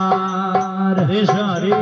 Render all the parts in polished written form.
હરે સારે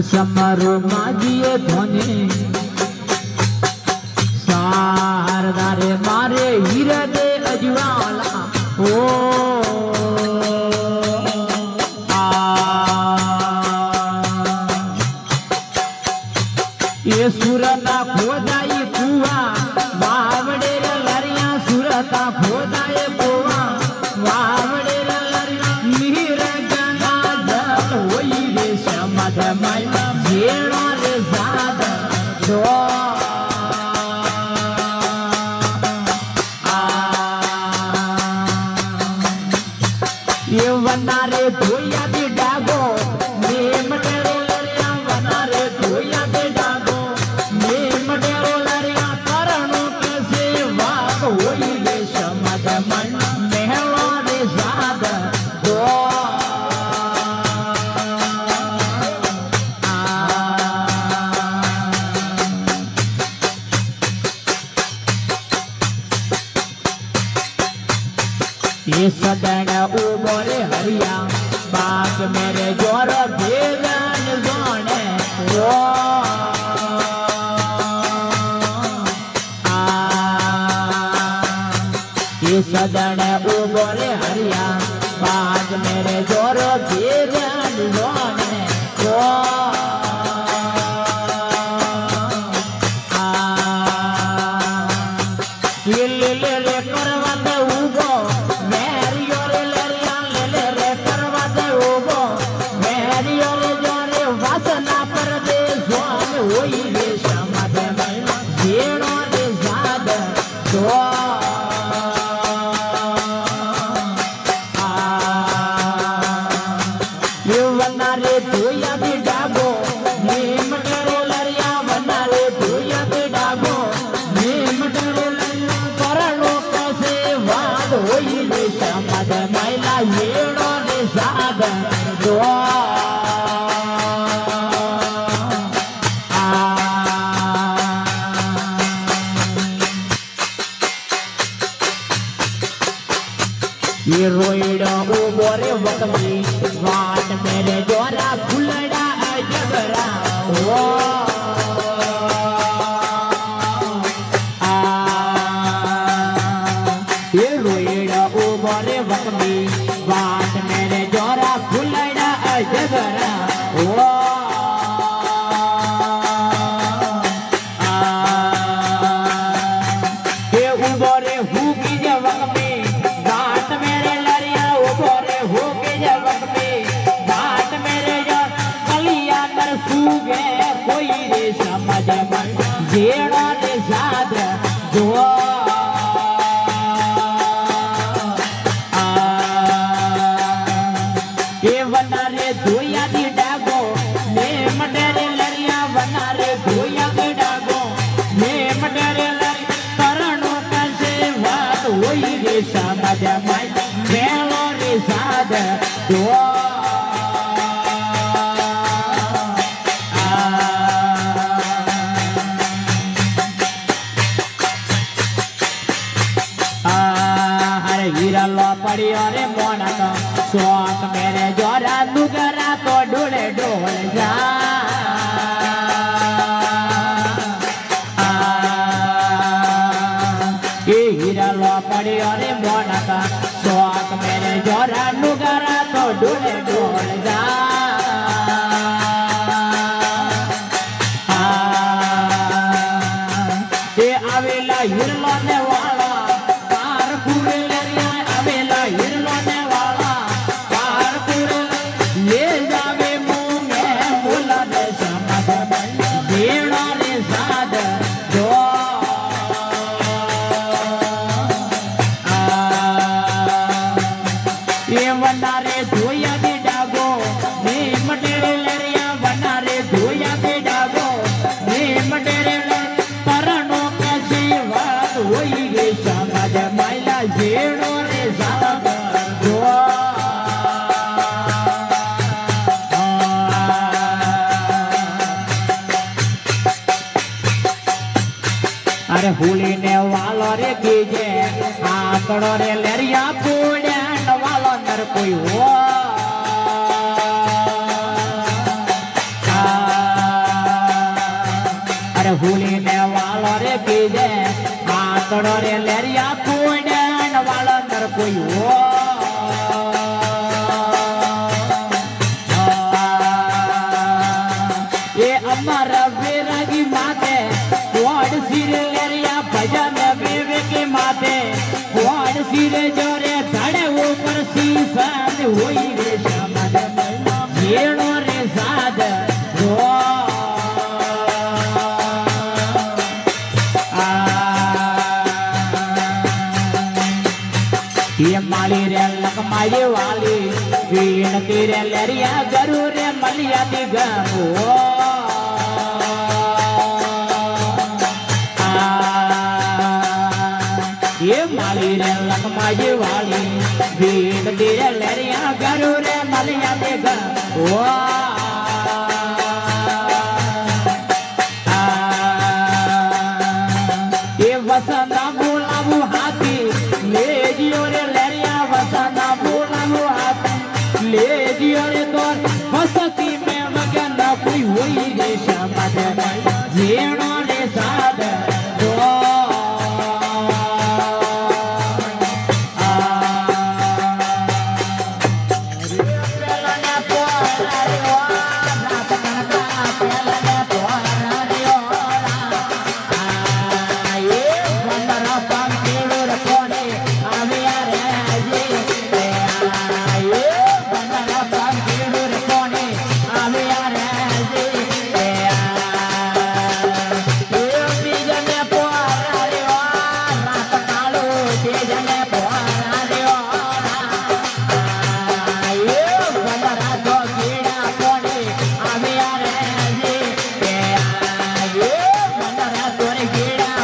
समारो माजिए धोने सारदारे मारे हीरे दे अजवाला ओ ये सुरता खोदाई कुआ वावड़े लरिया सुरता खोदाई कुआ वावड़े लरिया मीर गंगा जल होई रे समद माई जेड़ा रे जाद दो ये वना रे धोया दे डागो नेम तेरे लरिया वना रे धोया दे डागो नेम तेरे लरिया करणो कैसे वाक होई रे समद मन महला रे जाद दो ये सदन उबरे हरिया बाग मेरे जोर भेदन जाने ओ ये सदन उबरे हरिया बाग मेरे जोर भेदन जाने ओ ले करवा दे उबो होई रे समद मैला जेड़ो रे जाद दो ये वना रे धोया दे डागो नेम तेरे लरिया वना रे धोया दे डागो नेम तेरे लरिया करणो कैसे वाद होई रे समद मैला जेड़ो रे जाद दो ये रोइडा उबोरे वकमी वाट मेरे जोरा फुलड़ा जगरा ओ ये रोइडा उबोरे वकमी वाट मेरे जोरा फुलड़ा जगरा ओ ये उबोरे हुकी जवक में सूगे कोई रे समझ मन जेड़ा रे जाद दो ये वना रे धोया दी डागो नेम तेरे लरिया वना रे धोया दी डागो नेम तेरे लरिया करणो कैसे बात होई रे समझ मन मेलो रे जाद दो पड़ी अरे मोनक शौक मेरे जोरा दुगरा तो डोले डोल जा ये हीरा लो पड़ी अरे मोनक शौक मेरे जोरा दुगरा तो डोले डोल जा ये आवेला हिरलो ने वाला पार पूरे ले जावे मुँह में मुला दे समद जेड़ा रे जाद दो अरे हुली ने वालो रे कीजे आंकड़ो रे लेरिया पूड़े वालो नर कोई हो अरे हुली ने वालो रे कीजे आंकड़ो रे लेरिया पूड़े वालो नर कोई हो ये अमर विरगी माते वाड़ सिरे लेरिया भजन विवेकी माते वाड़ सिरे जोरे धड़े ऊपर सीसान हुई रे समझ येणो रे साध रो ये माली रे लकमाई वाली वीण तेरे लेरिया गरु रे मलिया दी गो ये माली रे लकमाई वाली वीण तेरे लेरिया गरु रे मलिया दी गो ये वसंता बुलाऊ हाथी ले जियो रे लेरिया वसंता बुलाऊ हाथी ले जियो रे तोर बसती में मगन कोई हुई रे समझ जीणो रे साध दो Yeah.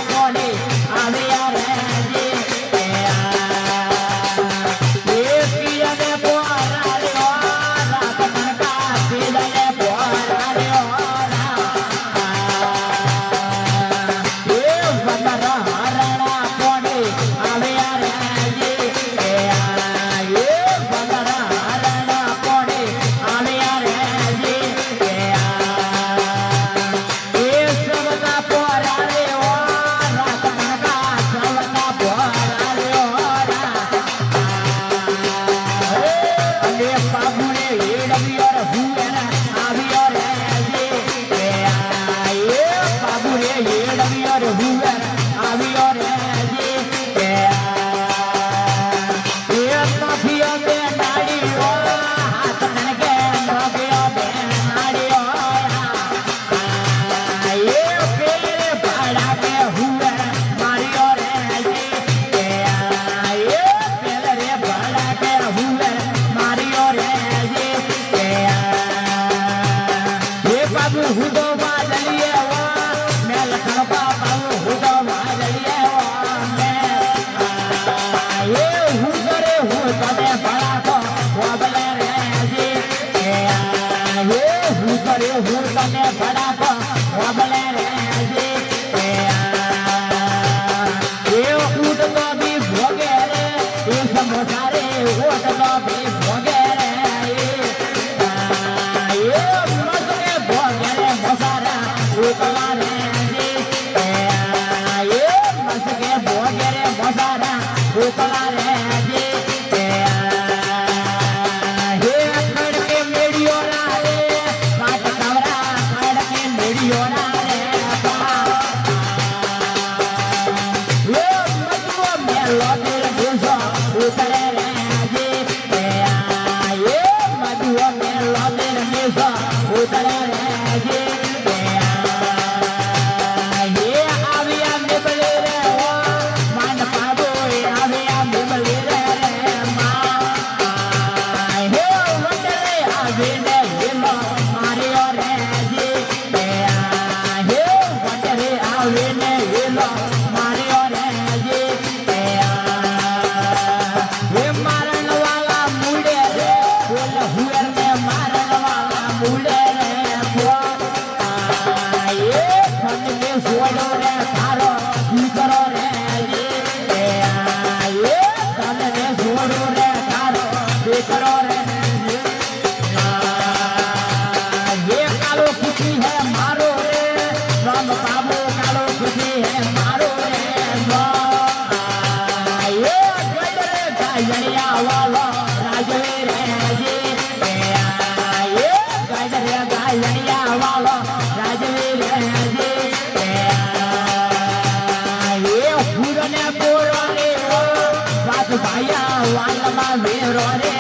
ભાયા વાલમાં વેરો રે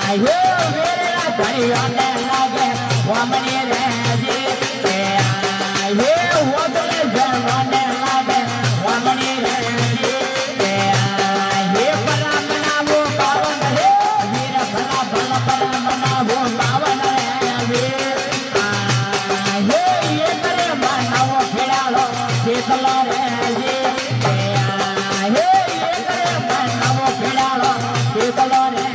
આયો વેરા ધણિયોને લાગે વામણી રે જી આયો ઓગલે જણોને લાગે વામણી રે જી આયો પરામનાવો પાવન રે વીર ભલા ભલા પરામનાવો પાવન રે વીર આયો એ કરે માનવો ખેડાલો શીતલો રે જી આયો એ કરે માનવો ખેડાલો શીતલો રે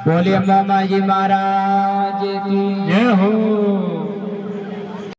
બોલીએ મોમાજી મહારાજ કી જય હો.